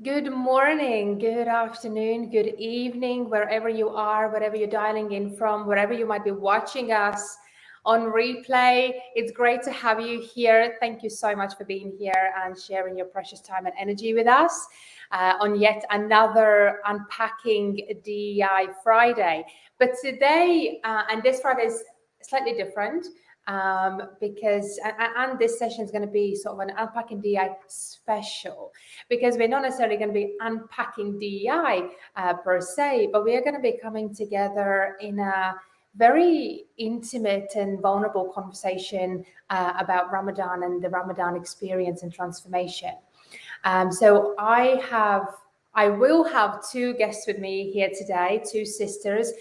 Good morning, good afternoon, good evening, wherever you are, wherever you're dialing in from, wherever you might be watching us on replay. It's great to have you here. Thank you so much for being here and sharing your precious time and energy with us on yet another Unpacking DEI Friday. But today, and this Friday is slightly different because, and this session is going to be sort of an Unpacking DEI special, because we're not necessarily going to be unpacking DEI per se, but we are going to be coming together in a very intimate and vulnerable conversation about Ramadan and the Ramadan experience and transformation. So I will have two guests with me here today, two sisters,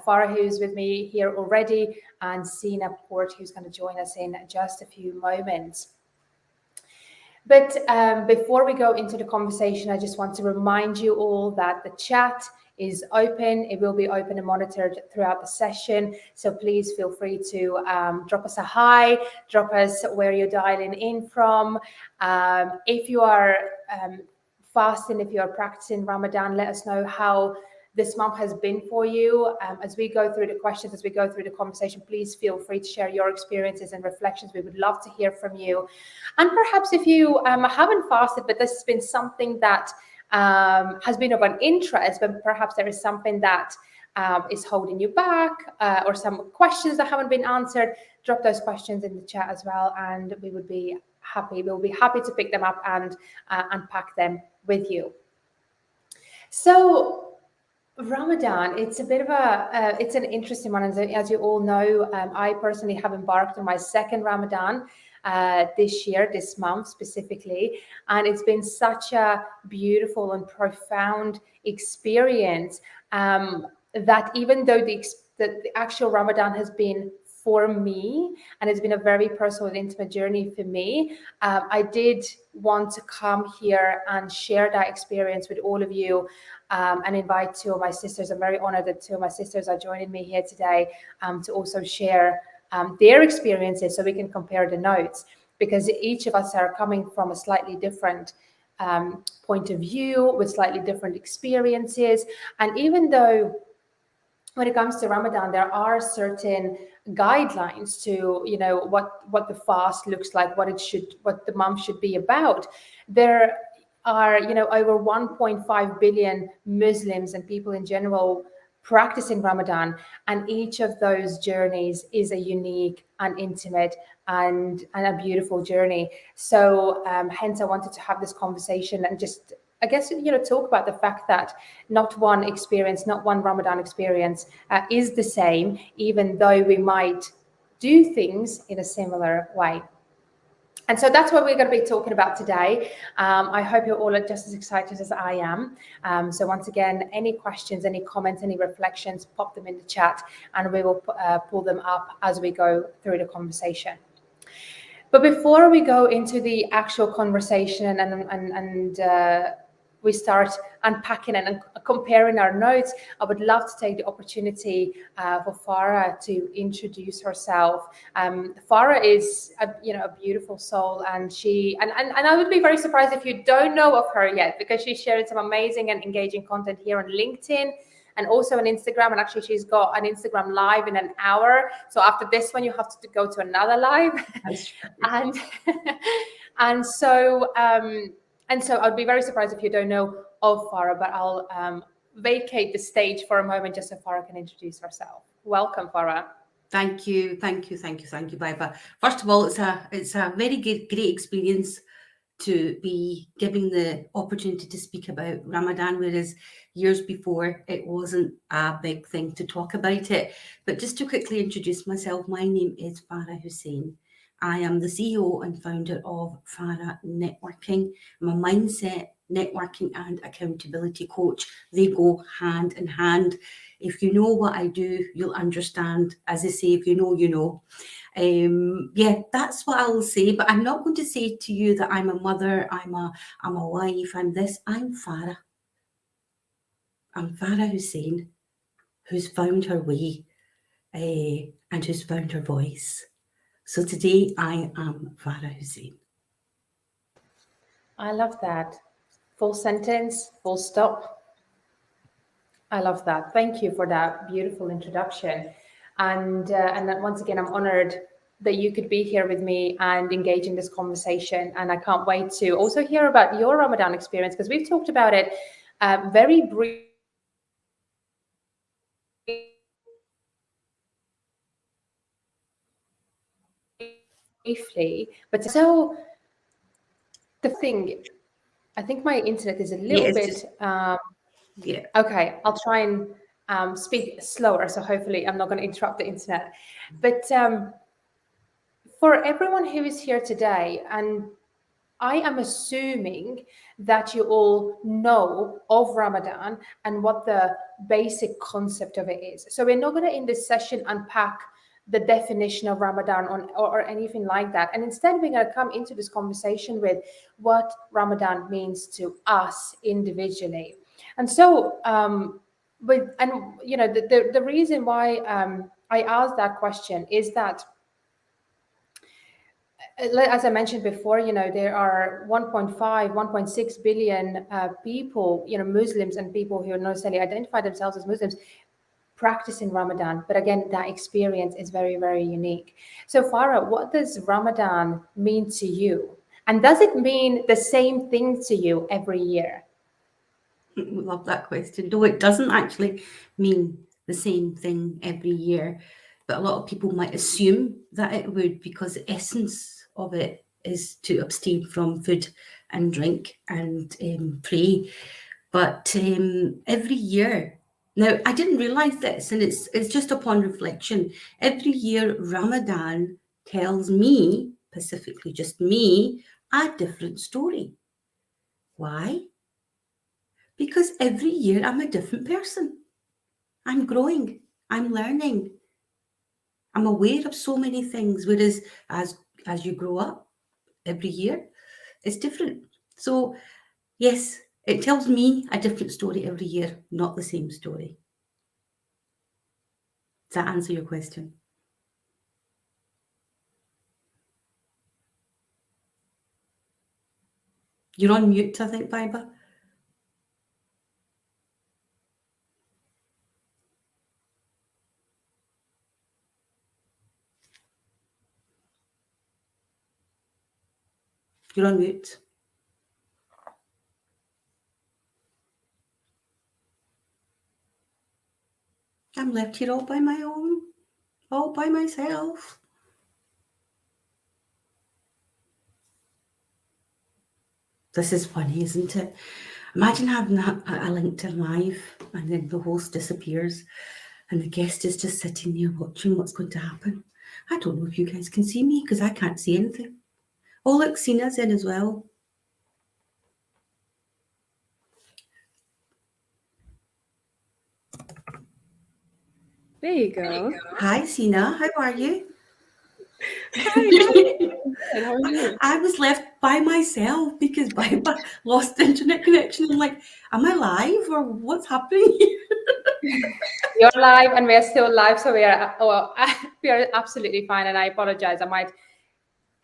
Farah, who's with me here already, and Sina Port, who's going to join us in just a few moments. But before we go into the conversation, I just want to remind you all that the chat is open. It will be open and monitored throughout the session. So please feel free to drop us a hi, drop us where you're dialing in from. If you are fasting, if you are practicing Ramadan, let us know how this month has been for you. As we go through the questions, as we go through the conversation, please feel free to share your experiences and reflections. We would love to hear from you. And perhaps if you haven't fasted, but this has been something that has been of an interest, but perhaps there is something that is holding you back or some questions that haven't been answered, drop those questions in the chat as well. And we would be happy. We'll be happy to pick them up and unpack them with you. So Ramadan, it's a bit of it's an interesting one. As you all know, I personally have embarked on my second Ramadan this year, this month specifically. And it's been such a beautiful and profound experience that even though the actual Ramadan has been for me, and it's been a very personal and intimate journey for me, I did want to come here and share that experience with all of you and invite two of my sisters. I'm very honored that two of my sisters are joining me here today to also share their experiences so we can compare the notes, because each of us are coming from a slightly different point of view with slightly different experiences. And even though when it comes to Ramadan, there are certain guidelines to, you know, what the fast looks like, what the month should be about. There are, you know, over 1.5 billion Muslims and people in general practicing Ramadan, and each of those journeys is a unique and intimate and a beautiful journey. So hence I wanted to have this conversation and just, I guess, you know, talk about the fact that not one experience, not one Ramadan experience is the same, even though we might do things in a similar way. And so that's what we're going to be talking about today. I hope you're all just as excited as I am. So once again, any questions, any comments, any reflections, pop them in the chat and we will pull them up as we go through the conversation. But before we go into the actual conversation and we start unpacking and comparing our notes, I would love to take the opportunity for Farah to introduce herself. Farah is a beautiful soul, and I would be very surprised if you don't know of her yet, because she's sharing some amazing and engaging content here on LinkedIn and also on Instagram. And actually she's got an Instagram live in an hour. So after this one, you have to go to another live. and so I'd be very surprised if you don't know of Farah, but I'll vacate the stage for a moment just so Farah can introduce herself. Welcome, Farah. Thank you, Baiba. First of all, it's a very great experience to be given the opportunity to speak about Ramadan, whereas years before it wasn't a big thing to talk about it. But just to quickly introduce myself, my name is Farah Hussain. I am the CEO and founder of Farah Networking. I'm a mindset, networking and accountability coach. They go hand in hand. If you know what I do, you'll understand. As I say, if you know, you know. Yeah, that's what I'll say. But I'm not going to say to you that I'm a mother, I'm a wife, I'm this. I'm Farah. I'm Farah Hussain, who's found her way and who's found her voice. So today I am Farah Hussain. I love that. full sentence, full stop. I love that. Thank you for that beautiful introduction. And then once again, I'm honored that you could be here with me and engage in this conversation. And I can't wait to also hear about your Ramadan experience, because we've talked about it very briefly. But so the thing, I think my internet is a little bit. Okay, I'll try and speak slower. So hopefully I'm not going to interrupt the internet. But for everyone who is here today, and I am assuming that you all know of Ramadan and what the basic concept of it is. So we're not going to, in this session, unpack the definition of Ramadan or anything like that. And instead, we're going to come into this conversation with what Ramadan means to us individually. And so, the reason why I asked that question is that, as I mentioned before, there are 1.5, 1.6 billion people, Muslims and people who not necessarily identify themselves as Muslims, practicing Ramadan. But again, that experience is very, very unique. So Farah, what does Ramadan mean to you? And does it mean the same thing to you every year? Love that question. No, it doesn't actually mean the same thing every year, but a lot of people might assume that it would, because the essence of it is to abstain from food and drink and pray. But every year, now I didn't realise this, and it's just upon reflection. Every year, Ramadan tells me, specifically just me, a different story. Why? Because every year I'm a different person. I'm growing, I'm learning, I'm aware of so many things, whereas as you grow up, every year, it's different. So yes, it tells me a different story every year, not the same story. Does that answer your question? You're on mute, I think, Baiba. You're on mute. I'm left here all by my own, all by myself. This is funny, isn't it? Imagine having a LinkedIn Live and then the host disappears and the guest is just sitting there watching what's going to happen. I don't know if you guys can see me because I can't see anything. Oh, look, Sina's in as well. There you go. Hi, Sina. How are you? Hi. How are you? I was left by myself because Baiba lost internet connection. I'm like, am I live or what's happening here? You're live and we're still live, so we are absolutely fine. And I apologize.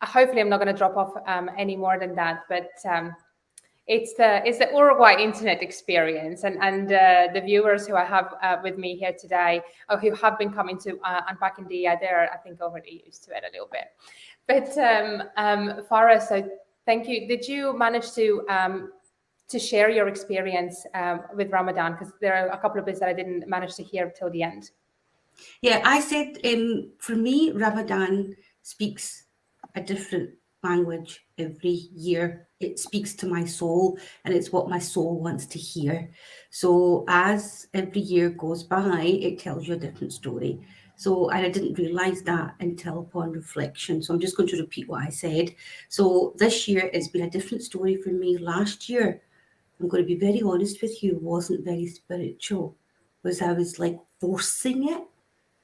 Hopefully I'm not going to drop off any more than that, but it's the Uruguay internet experience, and the viewers who I have with me here today, or who have been coming to Unpacking DEI, they're, I think, already used to it a little bit. But Farah, so thank you. Did you manage to share your experience with Ramadan? Because there are a couple of bits that I didn't manage to hear till the end. Yeah, I said for me, Ramadan speaks a different language every year. It speaks to my soul, and it's what my soul wants to hear. So as every year goes by, it tells you a different story. So, and I didn't realize that until upon reflection. So I'm just going to repeat what I said. So this year it's been a different story for me. Last year, I'm going to be very honest with you, wasn't very spiritual. I was like forcing it.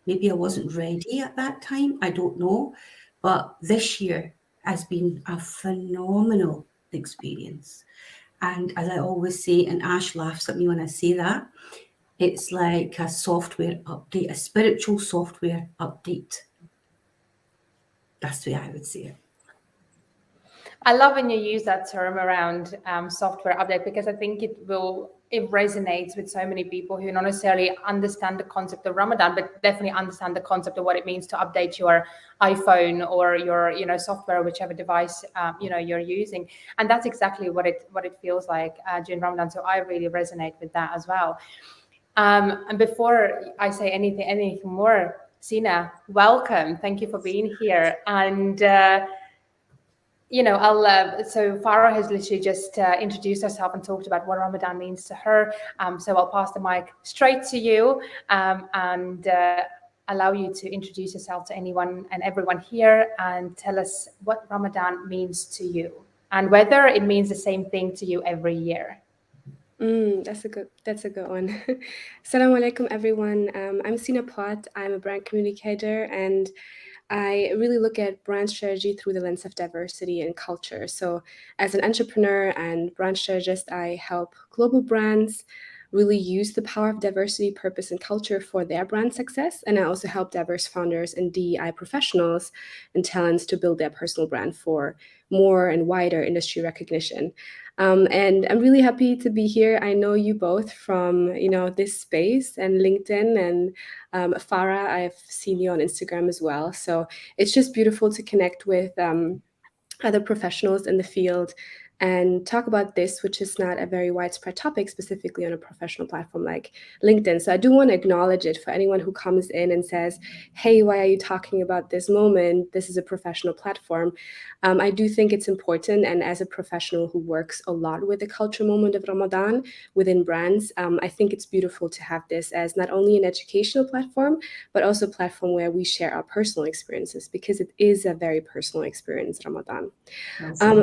Maybe I wasn't ready at that time. I don't know. But this year has been a phenomenal experience. And as I always say, and Ash laughs at me when I say that, it's like a software update, a spiritual software update. That's the way I would say it. I love when you use that term around software update, because I think it resonates with so many people who not necessarily understand the concept of Ramadan, but definitely understand the concept of what it means to update your iPhone or your software, whichever device you're using. And that's exactly what it feels like during Ramadan. So I really resonate with that as well. And before I say anything more, Sina, welcome. Thank you for being here. And so Farah has literally just introduced herself and talked about what Ramadan means to her. So I'll pass the mic straight to you, and allow you to introduce yourself to anyone and everyone here, and tell us what Ramadan means to you and whether it means the same thing to you every year. That's a good one. Assalamu alaikum, everyone. I'm Sina Pot. I'm a brand communicator, and I really look at brand strategy through the lens of diversity and culture. So, as an entrepreneur and brand strategist, I help global brands really use the power of diversity, purpose, and culture for their brand success. And I also help diverse founders and DEI professionals and talents to build their personal brand for more and wider industry recognition. And I'm really happy to be here. I know you both from this space and LinkedIn, and Farah, I've seen you on Instagram as well. So it's just beautiful to connect with other professionals in the field and talk about this, which is not a very widespread topic, specifically on a professional platform like LinkedIn. So I do want to acknowledge it for anyone who comes in and says, hey, why are you talking about this moment? This is a professional platform. I do think it's important. And as a professional who works a lot with the culture moment of Ramadan within brands, I think it's beautiful to have this as not only an educational platform, but also a platform where we share our personal experiences, because it is a very personal experience, Ramadan.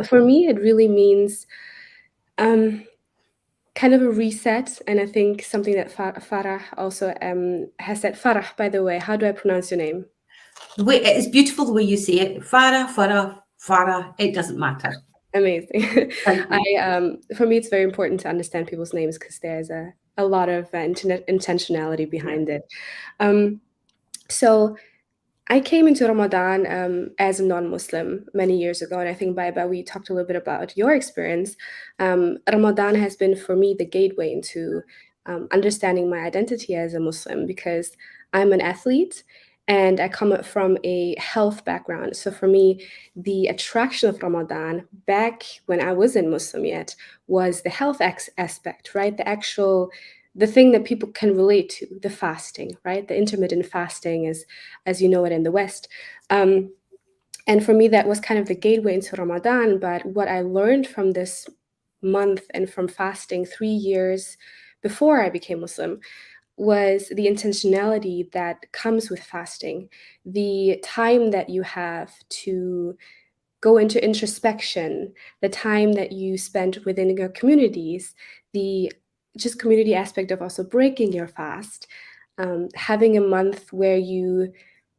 For me, it really means kind of a reset. And I think something that Farah also has said. Farah, by the way, how do I pronounce your name? It's beautiful the way you say it. Farah, it doesn't matter. Amazing. For me, it's very important to understand people's names, because there's a lot of intentionality behind it. So I came into Ramadan as a non-Muslim many years ago, and I think Baiba, we talked a little bit about your experience. Ramadan has been for me the gateway into understanding my identity as a Muslim, because I'm an athlete and I come from a health background. So for me, the attraction of Ramadan back when I wasn't Muslim yet was the health aspect, right? The thing that people can relate to, the fasting, right? The intermittent fasting, as you know it in the West. And for me, that was kind of the gateway into Ramadan. But what I learned from this month and from fasting 3 years before I became Muslim was the intentionality that comes with fasting, the time that you have to go into introspection, the time that you spend within your communities, the just community aspect of also breaking your fast, having a month where you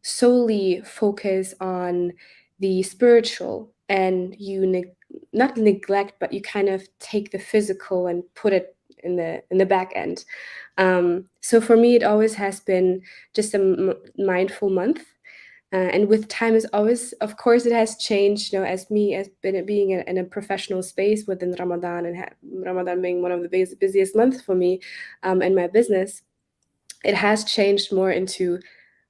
solely focus on the spiritual, and you not neglect, but you kind of take the physical and put it in the back end. So for me, it always has been just a mindful month. And with time, is always, of course, it has changed. As being in a professional space within Ramadan, and Ramadan being one of the busiest months for me in my business, it has changed more into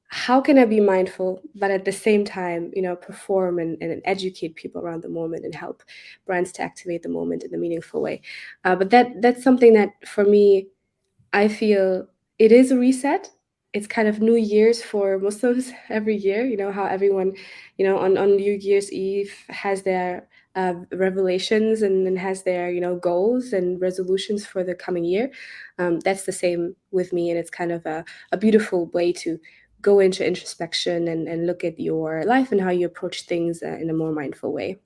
how can I be mindful, but at the same time, perform and educate people around the moment and help brands to activate the moment in a meaningful way. But that's something that for me, I feel it is a reset. It's kind of New Year's for Muslims every year. How everyone, on New Year's Eve has their revelations and then has their, goals and resolutions for the coming year. That's the same with me. And it's kind of a beautiful way to go into introspection and look at your life and how you approach things in a more mindful way.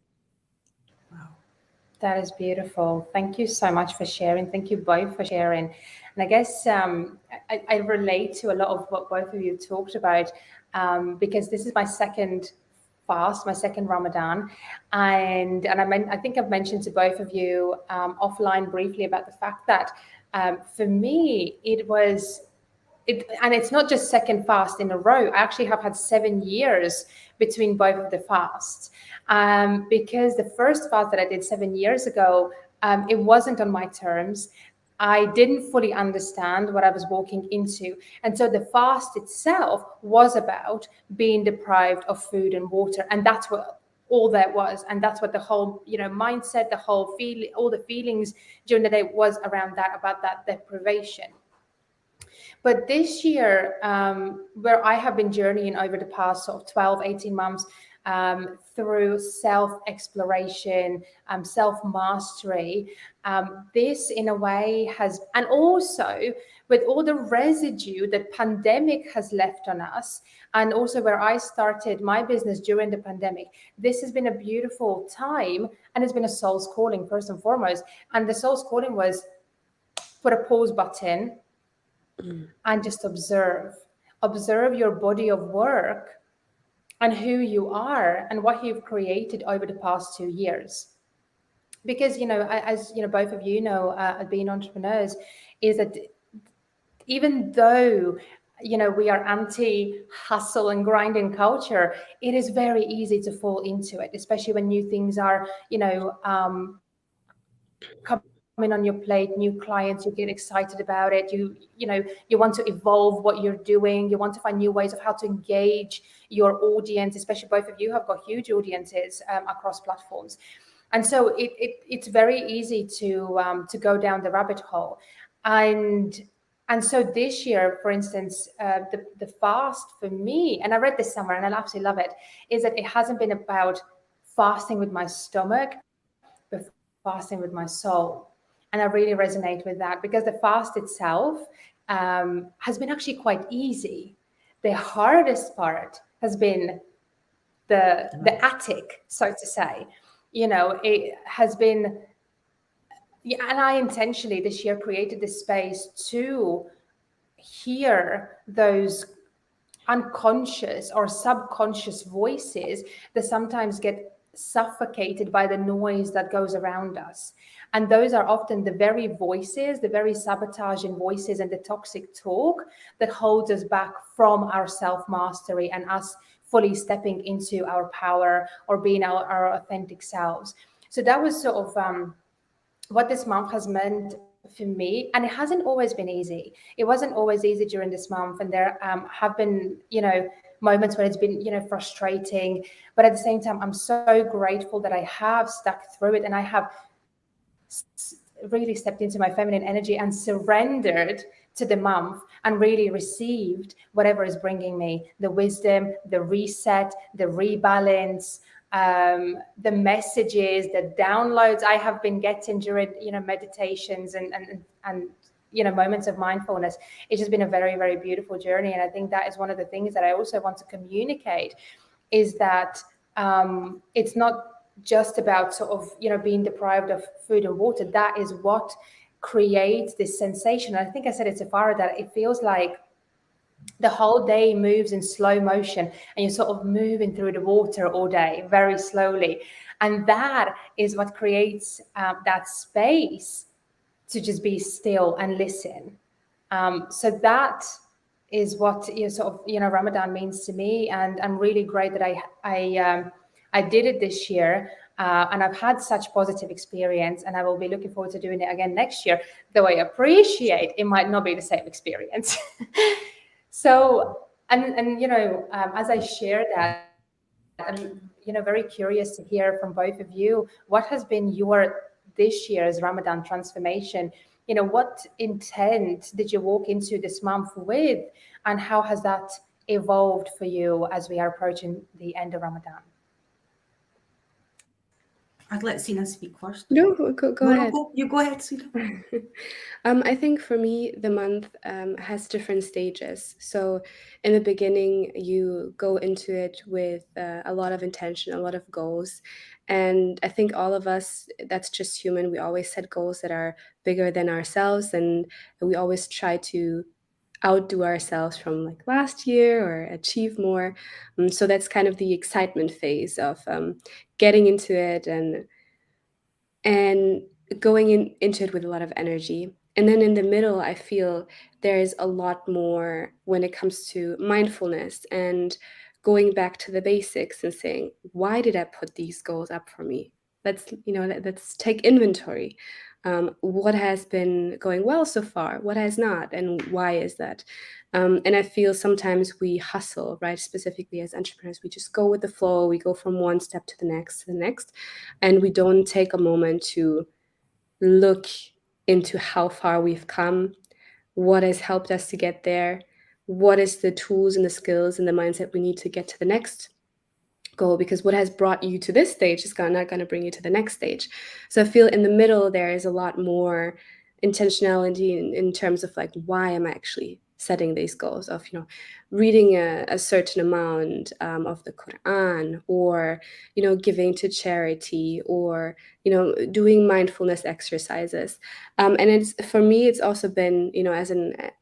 That is beautiful. Thank you so much for sharing. Thank you both for sharing. And I guess I relate to a lot of what both of you talked about, because this is my second fast, my second Ramadan. And I think I've mentioned to both of you offline briefly about the fact that for me, it was and it's not just second fast in a row. I actually have had 7 years between both of the fasts, because the first fast that I did 7 years ago, it wasn't on my terms. I didn't fully understand what I was walking into. And so the fast itself was about being deprived of food and water. And that's what all that was. And that's what the whole, mindset, the whole feel, all the feelings during the day was around that, about that deprivation. But this year, where I have been journeying over the past sort of 12, 18 months, through self-exploration, self-mastery, this in a way has, and also with all the residue that pandemic has left on us, and also where I started my business during the pandemic, this has been a beautiful time, and it's been a soul's calling first and foremost. And the soul's calling was put a pause button and just observe your body of work and who you are and what you've created over the past 2 years. Because, as both of you know, being entrepreneurs, is that even though we are anti-hustle and grinding culture, it is very easy to fall into it, especially when new things are coming on your plate, new clients, you get excited about it. You want to evolve what you're doing. You want to find new ways of how to engage your audience, especially both of you have got huge audiences across platforms. And so it's very easy to go down the rabbit hole. And so this year, for instance, the fast for me, and I read this somewhere and I absolutely love it, is that it hasn't been about fasting with my stomach, but fasting with my soul. And I really resonate with that, because the fast itself has been actually quite easy. The hardest part has been the attic, so to say. It has been, and I intentionally this year created this space to hear those unconscious or subconscious voices that sometimes get suffocated by the noise that goes around us. And those are often the very voices, the very sabotaging voices and the toxic talk that holds us back from our self-mastery and us fully stepping into our power or being our authentic selves. So that was sort of what this month has meant for me. And it hasn't always been easy. It wasn't always easy during this month. And there have been, moments where it's been, frustrating. But at the same time, I'm so grateful that I have stuck through it, and I have really stepped into my feminine energy and surrendered to the month and really received whatever is bringing me, the wisdom, the reset, the rebalance, the messages, the downloads I have been getting during, meditations and moments of mindfulness. It's just been a very, very beautiful journey. And I think that is one of the things that I also want to communicate, is that it's not just about sort of, being deprived of food and water. That is what creates this sensation. And I think I said it to Farah, that it feels like the whole day moves in slow motion, and you're sort of moving through the water all day very slowly. And that is what creates that space to just be still and listen. So that is what Ramadan means to me. And I'm really great that I did it this year. And I've had such positive experience, and I will be looking forward to doing it again next year, though I appreciate it might not be the same experience. So, as I share that, I'm, very curious to hear from both of you, what has been your this year's Ramadan transformation? What intent did you walk into this month with, and how has that evolved for you as we are approaching the end of Ramadan? I'd let Sina speak first. No, go ahead. You go ahead, Sina. I think for me, the month has different stages. So in the beginning, you go into it with a lot of intention, a lot of goals. And I think all of us, that's just human. We always set goals that are bigger than ourselves. And we always try to outdo ourselves from like last year or achieve more. So that's kind of the excitement phase of getting into it and going into it with a lot of energy. And then in the middle, I feel there is a lot more when it comes to mindfulness and going back to the basics and saying, why did I put these goals up for me? Let's take inventory. What has been going well so far? What has not? And why is that? And I feel sometimes we hustle, right? Specifically as entrepreneurs, we just go with the flow. We go from one step to the next, and we don't take a moment to look into how far we've come, what has helped us to get there, what is the tools and the skills and the mindset we need to get to the next goal, because what has brought you to this stage is not going to bring you to the next stage. So I feel in the middle there is a lot more intentionality in terms of like, why am I actually setting these goals of, reading a certain amount of the Quran, or, giving to charity, or, doing mindfulness exercises. And it's, for me, it's also been,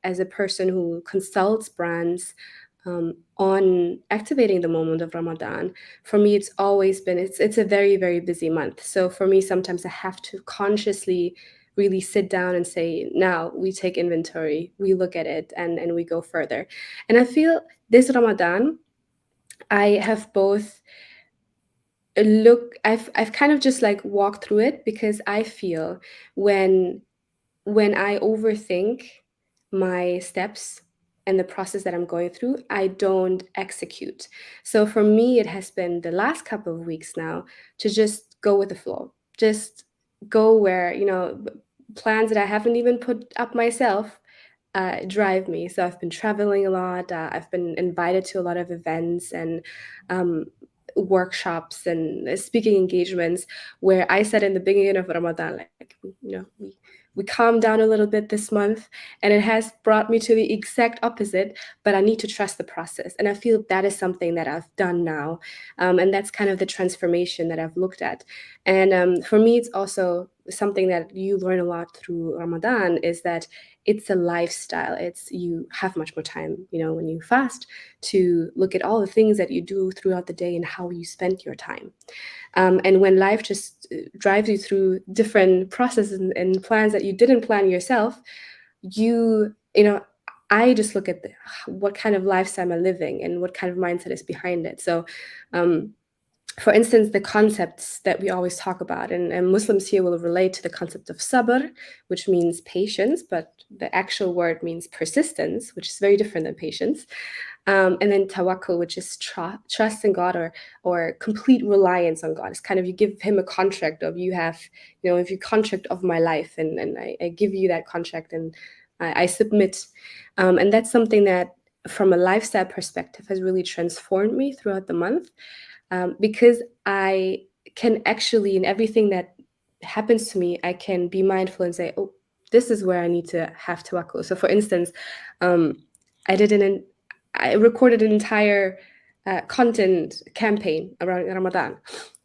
as a person who consults brands on activating the moment of Ramadan. For me, it's always been, it's a very, very busy month. So for me, sometimes I have to consciously really sit down and say, now we take inventory, we look at it, and we go further. And I feel this Ramadan, I have both I've kind of just like walked through it, because I feel when I overthink my steps and the process that I'm going through, I don't execute. So for me, it has been the last couple of weeks now to just go with the flow, just go where, plans that I haven't even put up myself drive me. So I've been traveling a lot. I've been invited to a lot of events and workshops and speaking engagements, where I said in the beginning of Ramadan, like, we calmed down a little bit this month, and it has brought me to the exact opposite, but I need to trust the process. And I feel that is something that I've done now. And that's kind of the transformation that I've looked at. And for me, it's also something that you learn a lot through Ramadan, is that it's a lifestyle. You have much more time, when you fast, to look at all the things that you do throughout the day and how you spend your time. And when life just drives you through different processes and plans that you didn't plan yourself, I just look at what kind of lifestyle I'm living and what kind of mindset is behind it. So, for instance, the concepts that we always talk about, and Muslims here will relate to the concept of sabr, which means patience, but the actual word means persistence, which is very different than patience. And then tawakkul, which is trust in God, or complete reliance on God. It's kind of, you give him a contract of, if you contract of my life, and I give you that contract, and I submit. And that's something that, from a lifestyle perspective, has really transformed me throughout the month. Because I can actually, in everything that happens to me, I can be mindful and say, oh, this is where I need to have tawakkul. So for instance, I recorded an entire content campaign around Ramadan.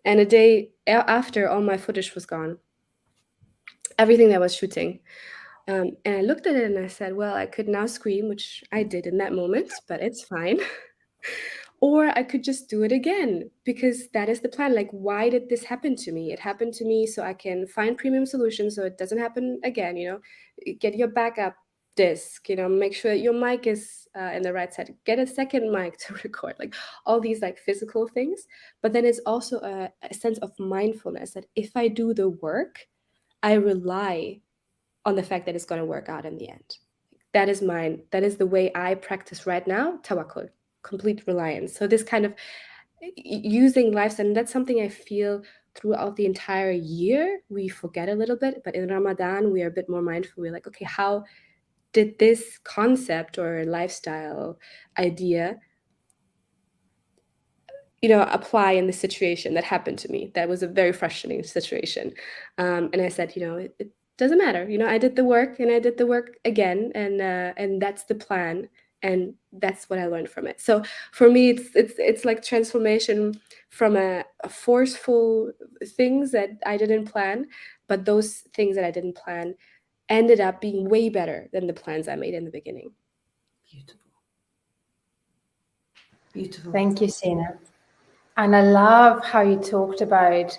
And a day after, all my footage was gone, everything that I was shooting. And I looked at it and I said, well, I could now scream, which I did in that moment, but it's fine. Or I could just do it again, because that is the plan. Like, why did this happen to me? It happened to me so I can find premium solutions so it doesn't happen again. Get your backup disc, make sure your mic is in the right set, get a second mic to record, like all these like physical things. But then it's also a sense of mindfulness, that if I do the work, I rely on the fact that it's going to work out in the end. That is mine. That is the way I practice right now, tawakkul, complete reliance. So this kind of using lifestyle, and that's something I feel throughout the entire year we forget a little bit, but in Ramadan we are a bit more mindful. We're like, okay, how did this concept or lifestyle idea apply in the situation that happened to me? That was a very frustrating situation. And I said, it doesn't matter. I did the work, and I did the work again, and that's the plan. And that's what I learned from it. So for me, it's like transformation from a forceful things that I didn't plan, but those things that I didn't plan ended up being way better than the plans I made in the beginning. Beautiful. Beautiful. Thank you, Sina. And I love how you talked about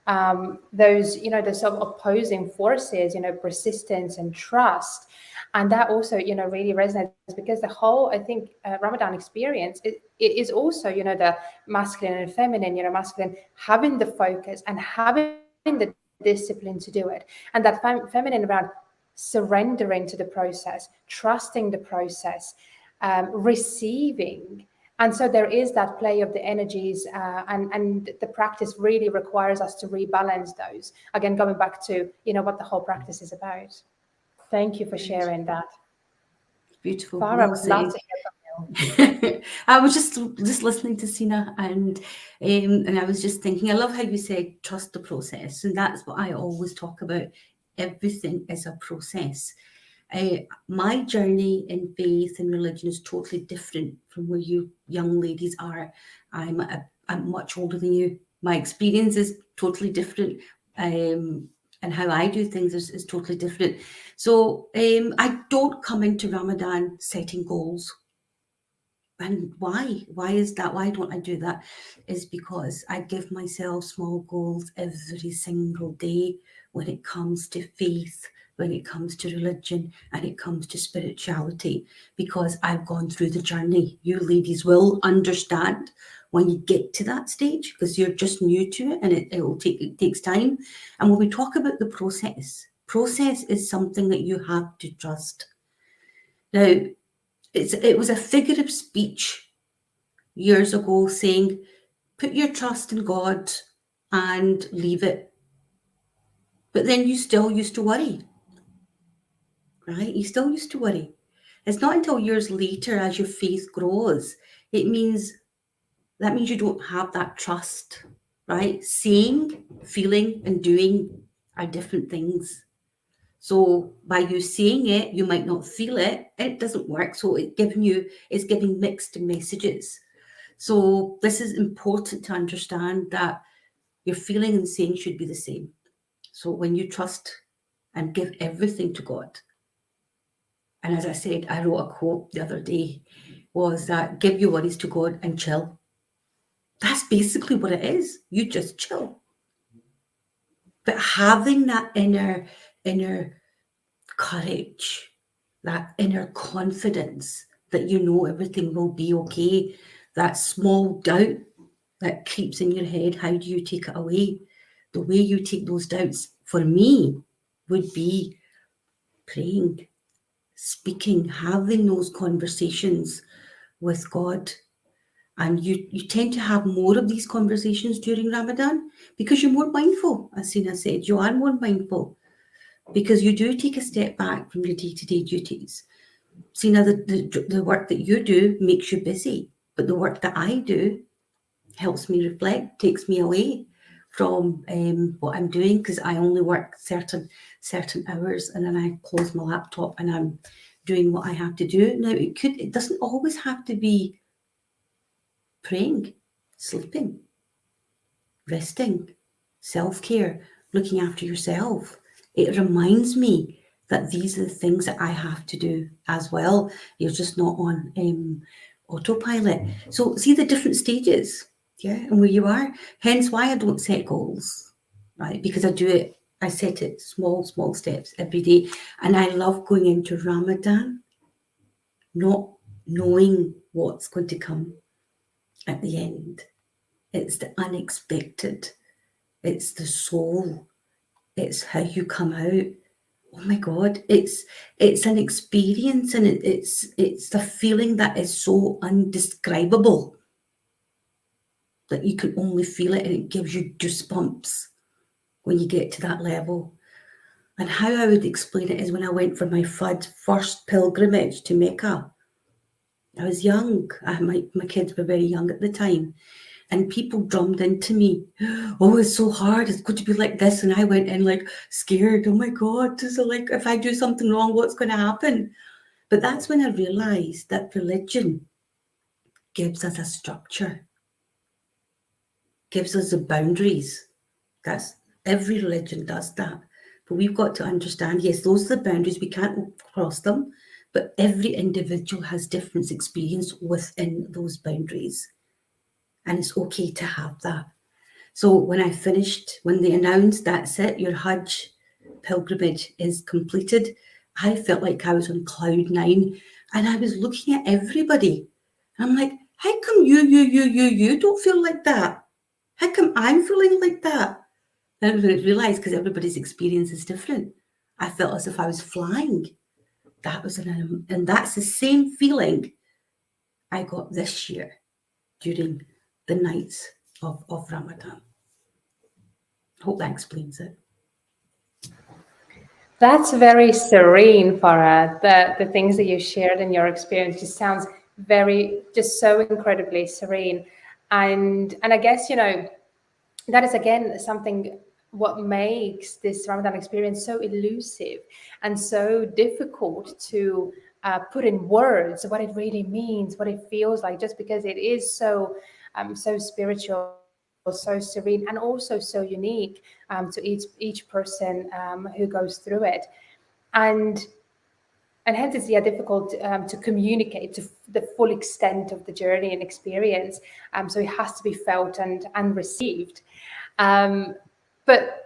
those, the sort of opposing forces, persistence and trust. And that also, really resonates, because the whole, I think, Ramadan experience, it is also, the masculine and feminine, masculine having the focus and having the discipline to do it. And that feminine around surrendering to the process, trusting the process, receiving. And so there is that play of the energies, and the practice really requires us to rebalance those. Again, going back to, what the whole practice is about. Thank you for sharing that. Beautiful. Farah, Well I would love said. to hear from you. I was just listening to Sina, and I was just thinking, I love how you said trust the process, and that's what I always talk about. Everything is a process. My journey in faith and religion is totally different from where you young ladies are. I'm much older than you. My experience is totally different. And how I do things is totally different. So I don't come into Ramadan setting goals. And why? Why is that? Why don't I do that? Is because I give myself small goals every single day when it comes to faith, when it comes to religion, and it comes to spirituality, because I've gone through the journey. You ladies will understand when you get to that stage, because you're just new to it, and it takes time. And when we talk about the process is something that you have to trust. Now, it was a figure of speech years ago saying, put your trust in God and leave it. But then you still used to worry, right? You still used to worry. It's not until years later, as your faith grows, that means you don't have that trust, right? Saying, feeling, and doing are different things. So by you saying it, you might not feel it. It doesn't work. So it's giving mixed messages. So this is important to understand, that your feeling and saying should be the same. So when you trust and give everything to God, and as I said, I wrote a quote the other day, was that give your worries to God and chill. That's basically what it is. You just chill. But having that inner courage, that inner confidence that you know everything will be okay, that small doubt that creeps in your head, how do you take it away? The way you take those doubts, for me, would be praying, speaking, having those conversations with God. And you tend to have more of these conversations during Ramadan because you're more mindful. As Sina said, you are more mindful because you do take a step back from your day-to-day duties. Sina, the work that you do makes you busy, but the work that I do helps me reflect, takes me away from what I'm doing, because I only work certain hours, and then I close my laptop and I'm doing what I have to do. Now, it doesn't always have to be praying, sleeping, resting, self-care, looking after yourself. It reminds me that these are the things that I have to do as well. You're just not on autopilot. So see the different stages, yeah, and where you are. Hence why I don't set goals, right? Because I set it small steps every day. And I love going into Ramadan not knowing what's going to come at the end. It's the unexpected. It's the soul. It's how you come out. Oh my God, it's an experience, and it's the feeling that is so undescribable that you can only feel it, and it gives you goosebumps when you get to that level. And how I would explain it is when I went for my first pilgrimage to Mecca. I was young. My kids were very young at the time. And people drummed into me, oh, it's so hard, it's going to be like this. And I went in like scared, oh my God, is it like if I do something wrong, what's going to happen? But that's when I realized that religion gives us a structure, gives us the boundaries. Every religion does that. But we've got to understand, yes, those are the boundaries, we can't cross them, but every individual has different experience within those boundaries. And it's okay to have that. So when they announced that's it, your Hajj pilgrimage is completed, I felt like I was on cloud nine, and I was looking at everybody. And I'm like, how come you don't feel like that? How come I'm feeling like that? Then when I realised, because everybody's experience is different, I felt as if I was flying. And that's the same feeling I got this year during the nights of Ramadan. Hope that explains it. That's very serene, Farah. The things that you shared in your experience just sounds just so incredibly serene. And I guess, that is again something what makes this Ramadan experience so elusive and so difficult to put in words what it really means, what it feels like, just because it is so spiritual, so serene, and also so unique to each person who goes through it, and hence it's difficult to communicate to the full extent of the journey and experience. So it has to be felt and received. But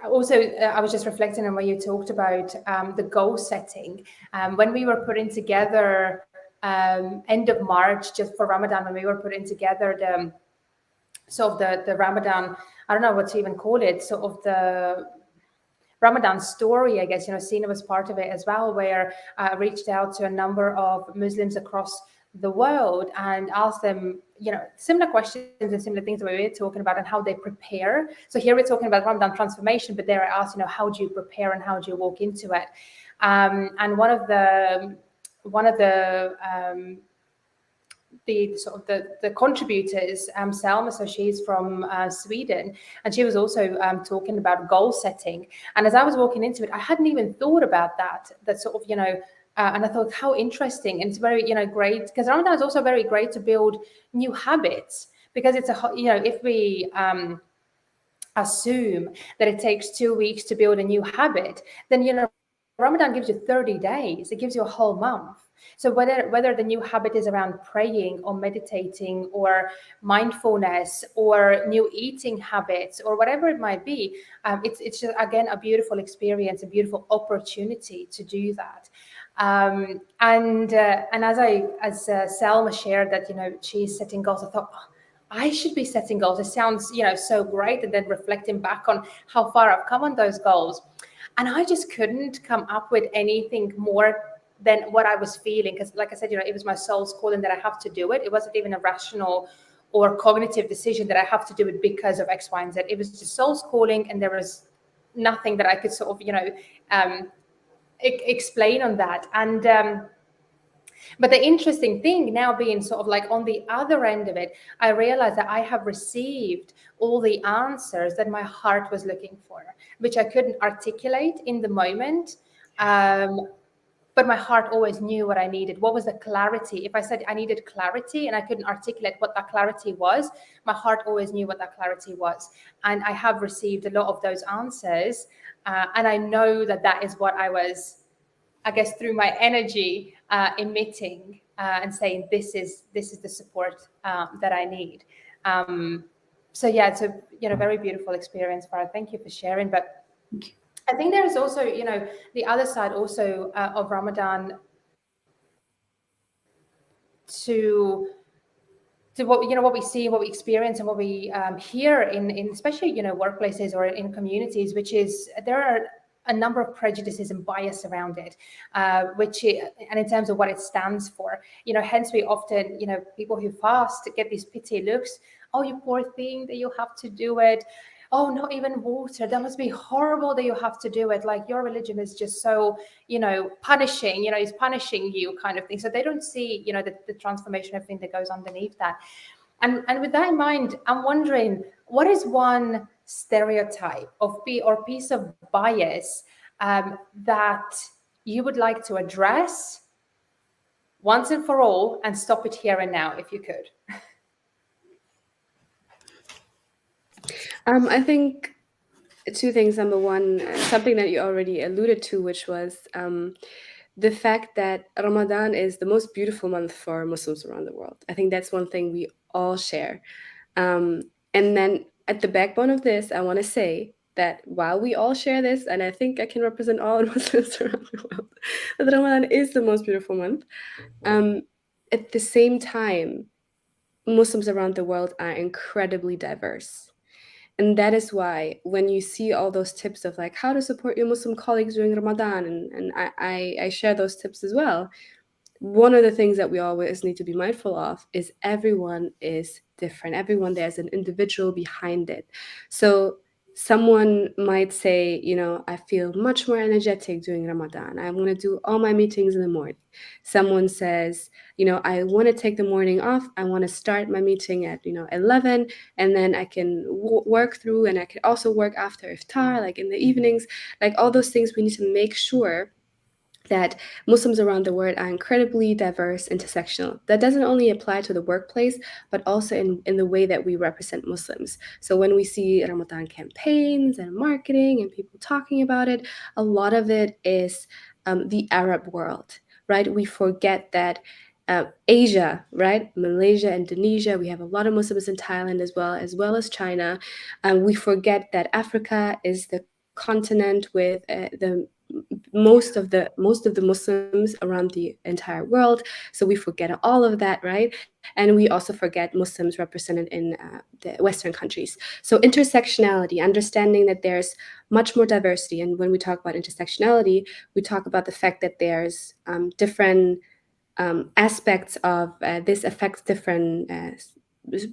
also, I was just reflecting on what you talked about, the goal setting. When we were putting together end of March, just for Ramadan, when we were putting together the Ramadan, I don't know what to even call it, sort of the Ramadan story, I guess, Sina was part of it as well, where I reached out to a number of Muslims across the world and asked them, similar questions and similar things that we were talking about and how they prepare. So here we're talking about Ramadan transformation, but there I asked, how do you prepare and how do you walk into it? And one of the the contributors, Selma, so she's from Sweden, and she was also talking about goal setting. And as I was walking into it, I hadn't even thought about that sort of, and I thought how interesting, and it's very, great, because Ramadan is also very great to build new habits, because it's if we assume that it takes 2 weeks to build a new habit, then Ramadan gives you 30 days, it gives you a whole month. So whether the new habit is around praying or meditating or mindfulness or new eating habits or whatever it might be, it's just, again, a beautiful experience, a beautiful opportunity to do that. And as Selma shared that she's setting goals, I thought, I should be setting goals. It sounds so great, and then reflecting back on how far I've come on those goals, and I just couldn't come up with anything more than what I was feeling, because like I said, it was my soul's calling that I have to do it. It wasn't even a rational or cognitive decision that I have to do it because of X, Y, and Z. It was just soul's calling, and there was nothing that I could sort of explain on that. And but the interesting thing now, being sort of like on the other end of it, I realized that I have received all the answers that my heart was looking for, which I couldn't articulate in the moment. But my heart always knew what I needed. What was the clarity? If I said I needed clarity and I couldn't articulate what that clarity was, my heart always knew what that clarity was. And I have received a lot of those answers. And I know that is what I was, I guess, through my energy emitting and saying, this is the support that I need. So yeah, it's a very beautiful experience, Farah. Thank you for sharing. But I think there is also, the other side also of Ramadan to what we see, what we experience, and what we hear in especially workplaces or in communities, which is there are a number of prejudices and bias around it, and in terms of what it stands for, hence we often, people who fast get these pity looks. Oh, you poor thing that you have to do it. Oh, not even water. That must be horrible that you have to do it. Like, your religion is just so, punishing, it's punishing you, kind of thing. So they don't see, the transformation of thing that goes underneath that. And with that in mind, I'm wondering, what is one stereotype or piece of bias that you would like to address once and for all and stop it here and now, if you could? I think two things. Number one, something that you already alluded to, which was the fact that Ramadan is the most beautiful month for Muslims around the world. I think that's one thing we all share. And then at the backbone of this, I want to say that while we all share this, and I think I can represent all Muslims around the world, that Ramadan is the most beautiful month. At the same time, Muslims around the world are incredibly diverse. And that is why when you see all those tips of like how to support your Muslim colleagues during Ramadan, and I share those tips as well, one of the things that we always need to be mindful of is everyone is different. Everyone, there's an individual behind it. So someone might say, I feel much more energetic during Ramadan. I want to do all my meetings in the morning. Someone says, I want to take the morning off. I want to start my meeting at, 11, and then I can work through, and I can also work after iftar, like in the evenings. Like all those things, we need to make sure that Muslims around the world are incredibly diverse, intersectional. That doesn't only apply to the workplace, but also in the way that we represent Muslims. So when we see Ramadan campaigns and marketing and people talking about it, a lot of it is the Arab world, right? We forget that Asia, right? Malaysia, Indonesia, we have a lot of Muslims in Thailand as well as China. We forget that Africa is the continent with the most of the Muslims around the entire world. So we forget all of that, right? And we also forget Muslims represented in the Western countries. So intersectionality, understanding that there's much more diversity. And when we talk about intersectionality, we talk about the fact that there's different aspects of this affects different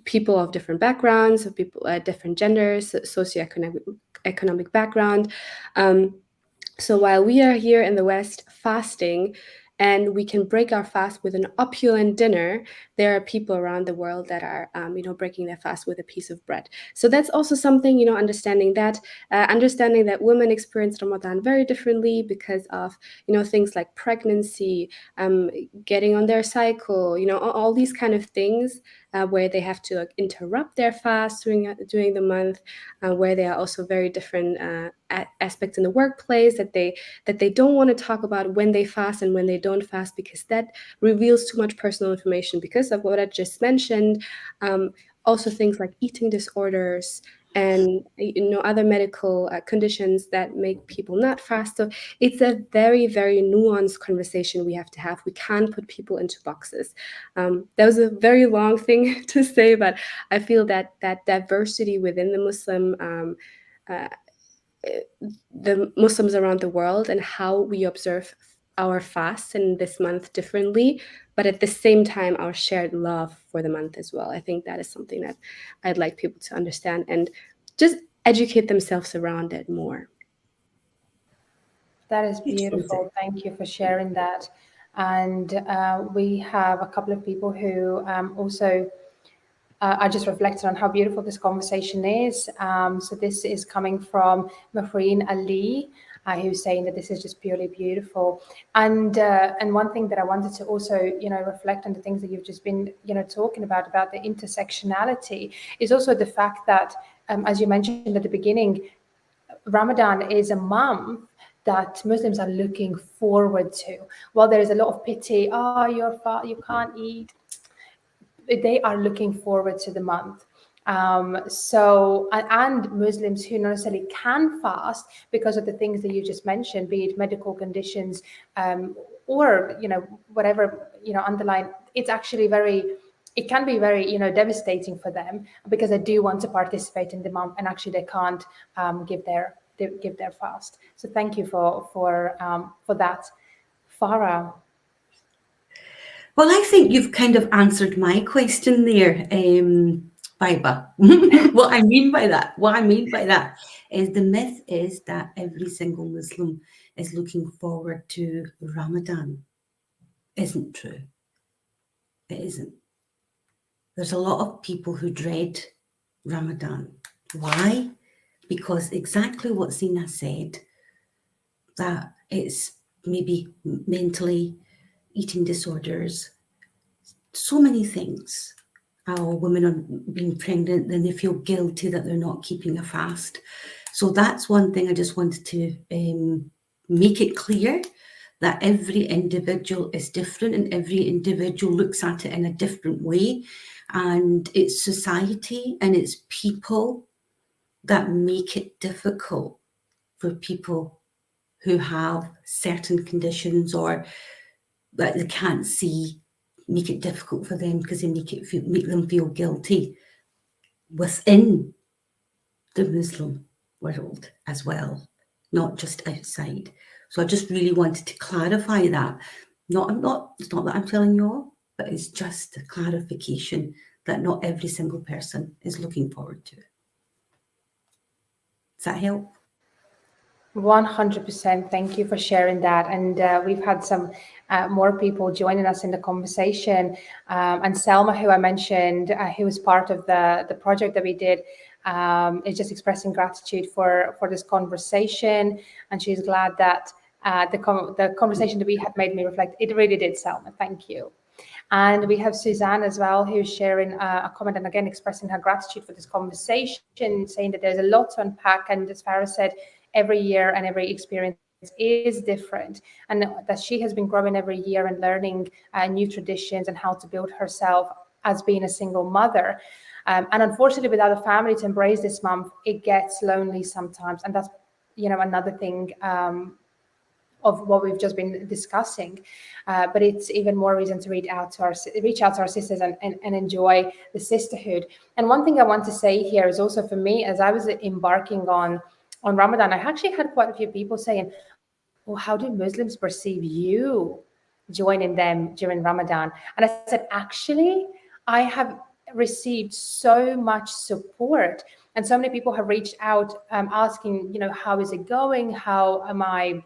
people of different backgrounds, of people, different genders, socioeconomic background. So while we are here in the West fasting, and we can break our fast with an opulent dinner, there are people around the world that are, breaking their fast with a piece of bread. So that's also something, understanding that women experience Ramadan very differently because of, things like pregnancy, getting on their cycle, all these kind of things where they have to interrupt their fast during the month, where there are also very different aspects in the workplace that they don't want to talk about when they fast and when they don't fast, because that reveals too much personal information because of what I just mentioned. Also things like eating disorders and other medical conditions that make people not fast. So it's a very, very nuanced conversation we have to have. We can't put people into boxes. That was a very long thing to say, but I feel that diversity within the Muslims around the world and how we observe our fast in this month differently, but at the same time our shared love for the month as well. I think that is something that I'd like people to understand and just educate themselves around it more. That is beautiful. Thank you for sharing that. And we have a couple of people who also I just reflected on how beautiful this conversation is. So this is coming from Mahreen Ali, who's saying that this is just purely beautiful. And one thing that I wanted to also, reflect on the things that you've just been, talking about the intersectionality, is also the fact that, as you mentioned at the beginning, Ramadan is a month that Muslims are looking forward to. While there is a lot of pity, you're fat, you can't eat, they are looking forward to the month. And Muslims who not necessarily can fast because of the things that you just mentioned, be it medical conditions, or whatever underlying, it's actually it can be very devastating for them because they do want to participate in the month and actually they can't give their fast. So thank you for that, Farah. Well, I think you've kind of answered my question there, Baiba. What I mean by that is the myth is that every single Muslim is looking forward to Ramadan. Isn't true. It isn't. There's a lot of people who dread Ramadan. Why? Because exactly what Sina said, that it's maybe mentally, eating disorders, so many things. Women are being pregnant, then they feel guilty that they're not keeping a fast. So that's one thing I just wanted to make it clear, that every individual is different and every individual looks at it in a different way. And it's society and it's people that make it difficult for people who have certain conditions or that they can't see, make it difficult for them because they make them feel guilty within the Muslim world as well, not just outside. So I just really wanted to clarify that. It's not that I'm telling you all, but it's just a clarification that not every single person is looking forward to it. Does that help? 100%. Thank you for sharing that. And we've had some more people joining us in the conversation. And Selma, who I mentioned, who was part of the project that we did, is just expressing gratitude for this conversation. And she's glad that the conversation that we had made me reflect. It really did, Selma. Thank you. And we have Suzanne as well, who's sharing a comment and again expressing her gratitude for this conversation, saying that there's a lot to unpack. And as Farah said, every year and every experience is different, and that she has been growing every year and learning new traditions and how to build herself as being a single mother. And unfortunately, without a family to embrace this month, it gets lonely sometimes. And that's, another thing of what we've just been discussing, but it's even more reason to reach out to our sisters and enjoy the sisterhood. And one thing I want to say here is also for me, as I was embarking on Ramadan, I actually had quite a few people saying, well, how do Muslims perceive you joining them during Ramadan? And I said, actually, I have received so much support, and so many people have reached out asking, how is it going? How am I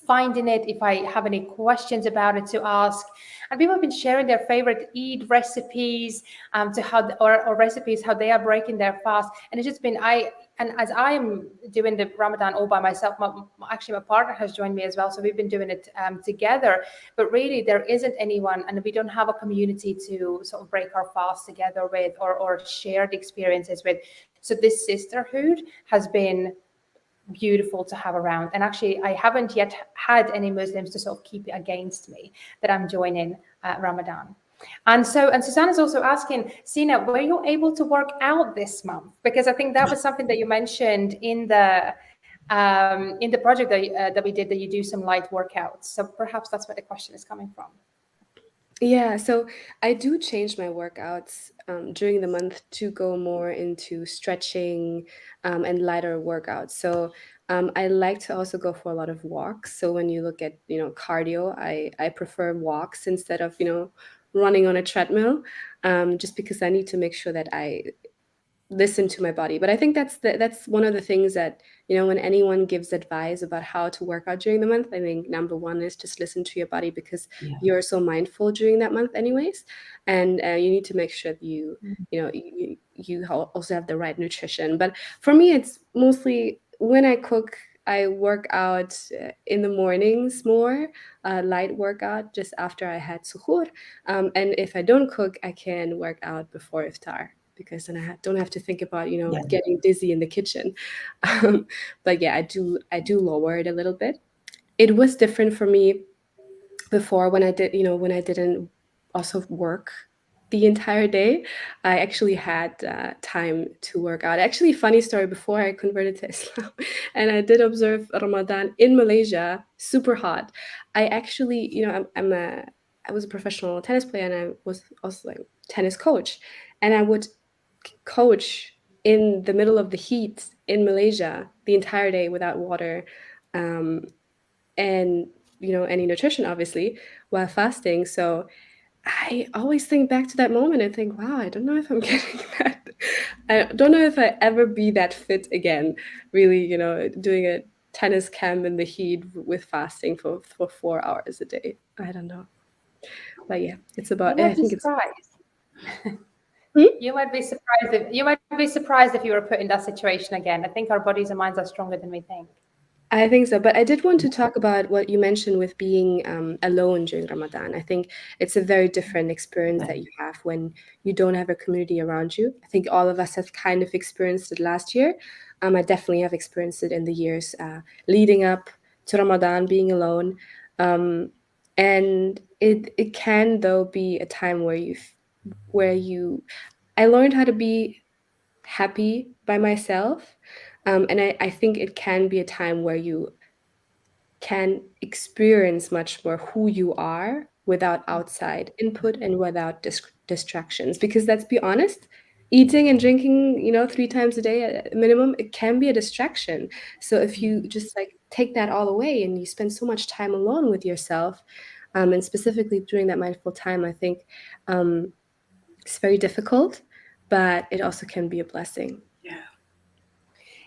finding it, if I have any questions about it to ask. And people have been sharing their favorite Eid recipes or recipes, how they are breaking their fast. And it's just been, as I am doing the Ramadan all by myself, actually my partner has joined me as well. So we've been doing it together, but really there isn't anyone, and we don't have a community to sort of break our fast together with or share the experiences with. So this sisterhood has been beautiful to have around. And actually, I haven't yet had any Muslims to sort of keep it against me that I'm joining Ramadan. And Suzanne is also asking, Sina, were you able to work out this month? Because I think that was something that you mentioned in the project that we did, that you do some light workouts. So perhaps that's where the question is coming from. Yeah, so I do change my workouts during the month to go more into stretching and lighter workouts. So I like to also go for a lot of walks. So when you look at, cardio, I prefer walks instead of, running on a treadmill, just because I need to make sure that I listen to my body. But I think that's one of the things that, when anyone gives advice about how to work out during the month, I think number one is just listen to your body, because you're so mindful during that month anyways. And you need to make sure that you also have the right nutrition. But for me, it's mostly when I cook, I work out in the mornings more, light workout just after I had suhoor. And if I don't cook, I can work out before iftar, because then I don't have to think about, getting dizzy in the kitchen. But yeah, I do lower it a little bit. It was different for me before when I didn't also work the entire day. I actually had time to work out. Actually, funny story, before I converted to Islam and I did observe Ramadan in Malaysia, super hot. I actually, I was a professional tennis player, and I was also like tennis coach, and I would coach in the middle of the heat in Malaysia the entire day without water, and any nutrition, obviously, while fasting. So I always think back to that moment and think, wow, I don't know if I'm getting that. I don't know if I ever be that fit again, really, doing a tennis camp in the heat with fasting for 4 hours a day. I don't know. But yeah, it's about, I think it's. You might be surprised if you were put in that situation again. I think our bodies and minds are stronger than we think. I think so, but I did want to talk about what you mentioned with being alone during Ramadan. I think it's a very different experience that you have when you don't have a community around you. I think all of us have kind of experienced it last year. I definitely have experienced it in the years leading up to Ramadan, being alone. And it can, though, be a time where where I learned how to be happy by myself. And I think it can be a time where you can experience much more who you are without outside input and without distractions. Because let's be honest, eating and drinking, 3 times a day at minimum, it can be a distraction. So if you just like take that all away and you spend so much time alone with yourself, and specifically during that mindful time, I think it's very difficult, but it also can be a blessing. Yeah.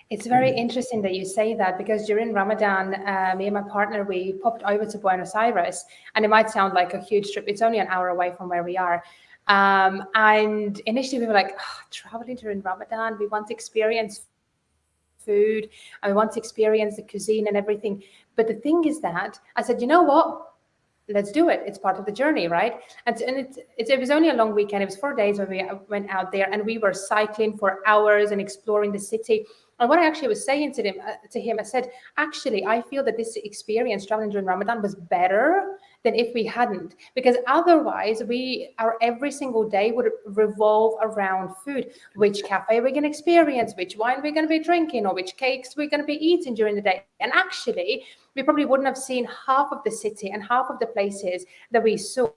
It's very interesting that you say that, because during Ramadan, me and my partner, we popped over to Buenos Aires, and it might sound like a huge trip. It's only an hour away from where we are. And initially we were like, traveling during Ramadan, we want to experience food and we want to experience the cuisine and everything. But the thing is that I said, you know what? Let's do it. It's part of the journey, right? And it was only a long weekend. It was 4 days when we went out there, and we were cycling for hours and exploring the city. And what I actually was saying to him, I said, actually, I feel that this experience traveling during Ramadan was better than if we hadn't, because otherwise our every single day would revolve around food. Which cafe we're going to experience, which wine we're going to be drinking, or which cakes we're going to be eating during the day. And actually, we probably wouldn't have seen half of the city and half of the places that we saw,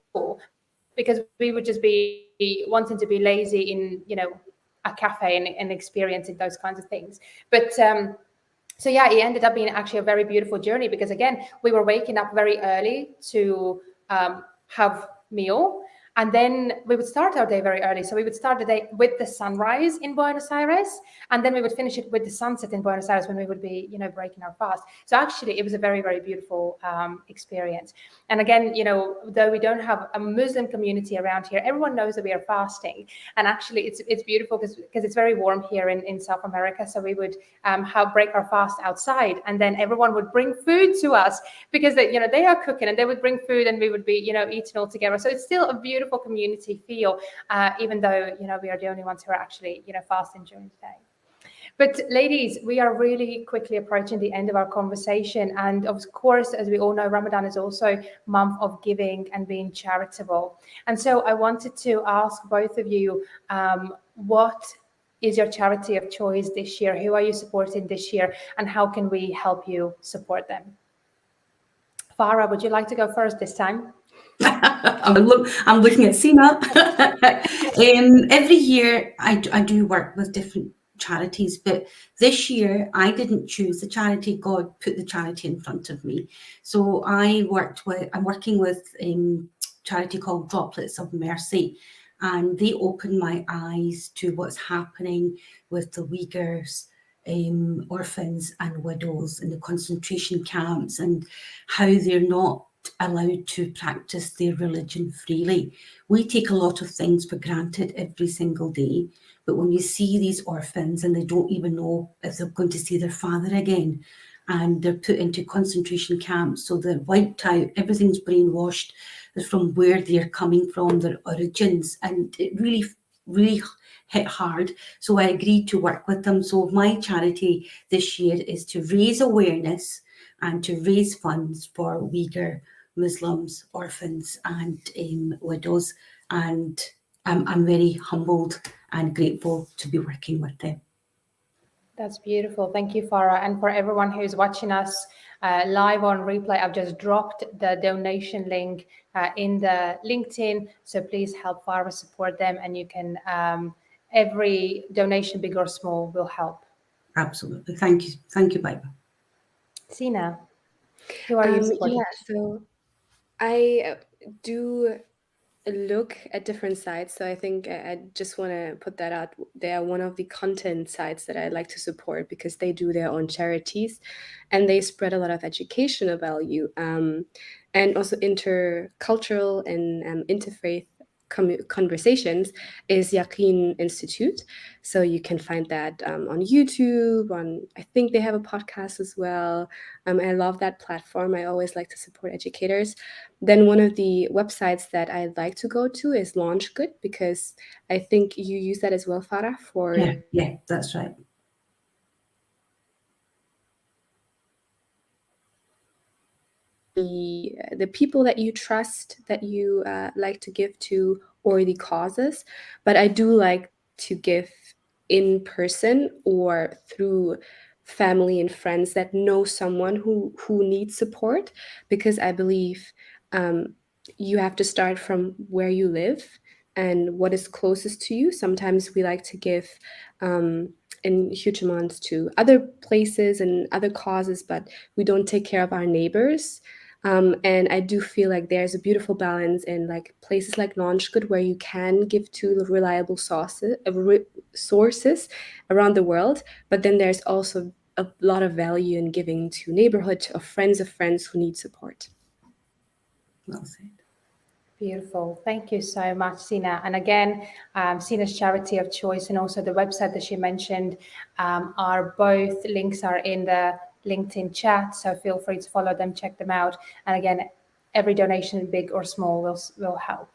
because we would just be wanting to be lazy in, a cafe and experiencing those kinds of things. But so yeah, it ended up being actually a very beautiful journey, because again, we were waking up very early to have meal. And then we would start our day very early. So we would start the day with the sunrise in Buenos Aires, and then we would finish it with the sunset in Buenos Aires, when we would be, breaking our fast. So actually, it was a very, very beautiful experience. And again, though we don't have a Muslim community around here, everyone knows that we are fasting. And actually, it's beautiful because it's very warm here in South America. So we would break our fast outside, and then everyone would bring food to us, because they are cooking, and they would bring food, and we would be eating all together. So it's still a beautiful community feel, even though we are the only ones who are actually fasting during the day. But ladies, we are really quickly approaching the end of our conversation. And of course, as we all know, Ramadan is also a month of giving and being charitable. And so I wanted to ask both of you, what is your charity of choice this year? Who are you supporting this year? And how can we help you support them? Farah, would you like to go first this time? I'm looking at Sina. Every year I do work with different charities, but this year I didn't choose the charity. God put the charity in front of me. So I'm working with a charity called Droplets of Mercy, and they opened my eyes to what's happening with the Uyghurs, orphans and widows in the concentration camps, and how they're not allowed to practice their religion freely. We take a lot of things for granted every single day, but when you see these orphans and they don't even know if they're going to see their father again, and they're put into concentration camps, so they're wiped out, everything's brainwashed from where they're coming from, their origins, and it really, really hit hard. So I agreed to work with them. So my charity this year is to raise awareness and to raise funds for Uyghur Muslims, orphans and widows. And I'm very humbled and grateful to be working with them. That's beautiful. Thank you, Farah. And for everyone who's watching us live on replay, I've just dropped the donation link in the LinkedIn. So please help Farah support them. And you can, every donation, big or small, will help. Absolutely. Thank you. Thank you, Baiba. Sina, who are you supporting? Yeah, so I do look at different sites. So I think I just want to put that out. They are one of the content sites that I like to support, because they do their own charities and they spread a lot of educational value, and also intercultural and interfaith conversations is Yaqeen Institute. So you can find that on YouTube. I think they have a podcast as well. I love that platform. I always like to support educators. Then one of the websites that I like to go to is Launch Good, because I think you use that as well, Farah, for... Yeah, that's right. the people that you trust, that you like to give to, or the causes, but I do like to give in person or through family and friends that know someone who needs support, because I believe you have to start from where you live and what is closest to you. Sometimes we like to give in huge amounts to other places and other causes, but we don't take care of our neighbors. And I do feel like there's a beautiful balance in like places like Launchgood, where you can give to reliable sources around the world, but then there's also a lot of value in giving to neighborhood of friends who need support. Well said. Beautiful. Thank you so much, Sina. And again, Sina's charity of choice and also the website that she mentioned are both links are in the LinkedIn chat. So feel free to follow them, check them out. And again, every donation, big or small, will help.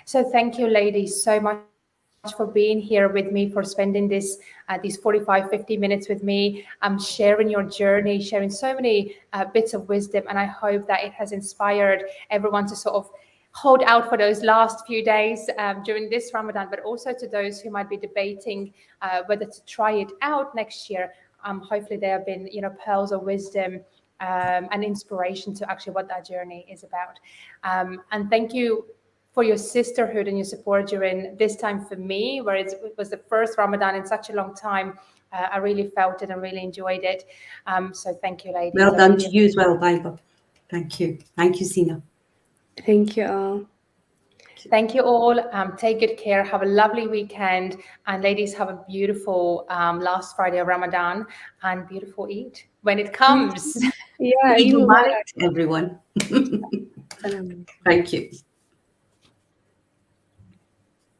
So thank you, ladies, so much for being here with me, for spending these 45, 50 minutes with me, sharing your journey, sharing so many bits of wisdom. And I hope that it has inspired everyone to sort of hold out for those last few days during this Ramadan, but also to those who might be debating whether to try it out next year. Hopefully there have been, pearls of wisdom and inspiration to actually what that journey is about. And thank you for your sisterhood and your support during this time for me, where it was the first Ramadan in such a long time. I really felt it and really enjoyed it. So thank you, ladies. Well done to you as well, Baiba. Thank you. Thank you, Sina. Thank you all. Thank you all. Take good care. Have a lovely weekend. And ladies, have a beautiful last Friday of Ramadan and beautiful Eid when it comes. Yeah, Eid Mubarak, everyone. Thank you.